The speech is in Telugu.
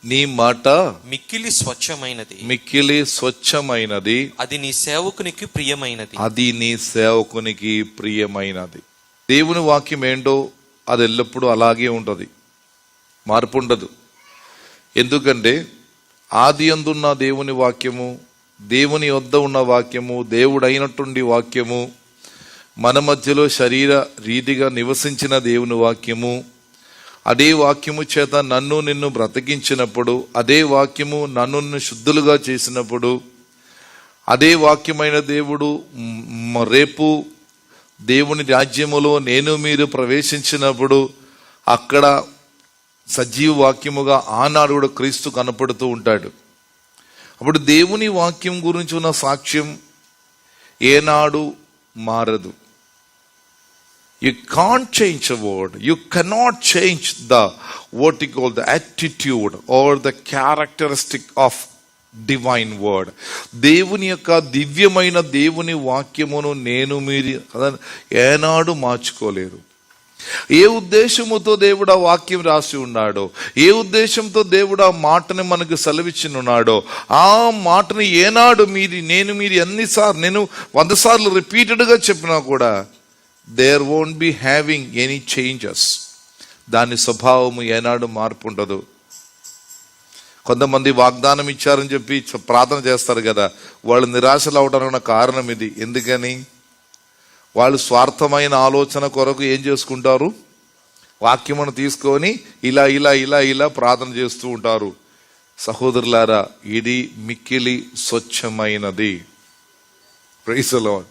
నీ మాట మిక్కిలి స్వచ్ఛమైనది, మిక్కిలి స్వచ్ఛమైనది, అది నీ సేవకునికి ప్రియమైనది, అది నీ సేవకునికి ప్రియమైనది. దేవుని వాక్యం ఏంటో అది ఎల్లప్పుడూ అలాగే ఉంటుంది, మార్పు ఉండదు. ఎందుకంటే ఆది యందున్న దేవుని వాక్యము, దేవుని వద్ద ఉన్న వాక్యము, దేవుడైనటువంటి వాక్యము, మన మధ్యలో శరీర రీతిగా నివసించిన దేవుని వాక్యము, అదే వాక్యము చేత నన్ను నిన్ను బ్రతికించినప్పుడు, అదే వాక్యము నన్ను శుద్ధులుగా చేసినప్పుడు, అదే వాక్యమైన దేవుడు రేపు దేవుని రాజ్యములో నేను మీరు ప్రవేశించినప్పుడు అక్కడ సజీవ వాక్యముగా ఆనాడు కూడా క్రీస్తు కనపడుతూ ఉంటాడు. అప్పుడు దేవుని వాక్యం గురించి ఉన్న సాక్ష్యం ఏనాడు మారదు. You can't change a word. You cannot change the vertical, the attitude or the characteristic of divine word. దేవుని యొక్క దివ్యమైన దేవుని వాక్యమును నేను మీరు ఏనాడు మార్చుకోలేరు. ఏ ఉద్దేశముతో దేవుడు ఆ వాక్యం రాసి ఉన్నాడో, ఏ ఉద్దేశంతో దేవుడు ఆ మాటని మనకు సెలవిచ్చినున్నాడో, ఆ మాటని ఏనాడు నేను ఎన్నిసార్లు, నేను 100 సార్లు రిపీటెడ్గా చెప్పినా కూడా there won't be having any changes. దాని స్వభావము ఏనాడు మార్పు ఉండదు. కొంతమంది వాగ్దానం ఇచ్చారని చెప్పి ప్రార్థన చేస్తారు కదా, వాళ్ళు నిరాశలు అవడానికి కారణం ఇది. ఎందుకని? వాళ్ళు స్వార్థమైన ఆలోచన కొరకు ఏం చేసుకుంటారు, వాక్యమును తీసుకొని ఇలా ఇలా ఇలా ఇలా ప్రార్థన చేస్తూ ఉంటారు. సహోదరులారా, ఇది మిక్కిలి స్వచ్ఛమైనది. Praise the lord.